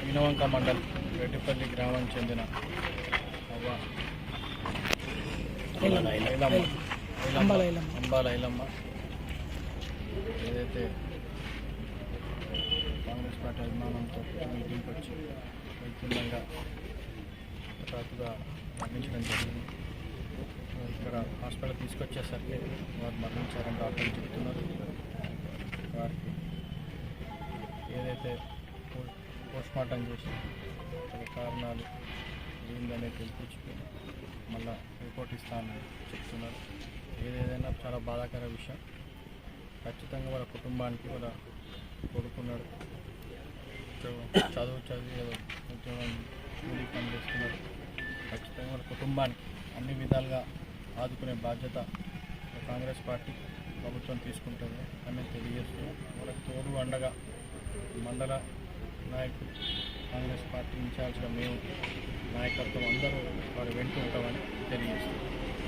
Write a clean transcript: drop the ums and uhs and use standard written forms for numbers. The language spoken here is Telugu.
వినవంక మండల్ రెడ్డిపల్లి గ్రామానికి చెందిన అంబాల ఐలమ్మ ఏదైతే కాంగ్రెస్ పార్టీ అభిమానంతో మీటింగ్కి వచ్చి వైద్యంగా హఠాత్తుగా మరణించడం జరిగింది. ఇక్కడ హాస్పిటల్ తీసుకొచ్చేసరికి వారు మరణించారని డాక్టర్లు చెప్తున్నారు. వారికి ఏదైతే పోస్ట్మార్టం చేసి కారణాలు ఏందనే తెలిపించుకొని మళ్ళీ రిపోర్ట్ ఇస్తానని చెప్తున్నారు. ఏదేదైనా చాలా బాధాకర విషయం. ఖచ్చితంగా వాళ్ళ కుటుంబానికి వాళ్ళ కొడుకున్నాడు, చదివి ఉద్యోగం కూలీ పని చేస్తున్నాడు. ఖచ్చితంగా వాళ్ళ కుటుంబానికి అన్ని విధాలుగా ఆదుకునే బాధ్యత కాంగ్రెస్ పార్టీ ప్రభుత్వం తీసుకుంటుంది అని తెలియజేస్తూ వాళ్ళకి తోడు అండగా మండల నాయకులు కాంగ్రెస్ పార్టీ ఇన్ఛార్జ్గా మేము నాయకత్వం అందరూ వారు వెంట ఉంటామని తెలియజేస్తున్నాం.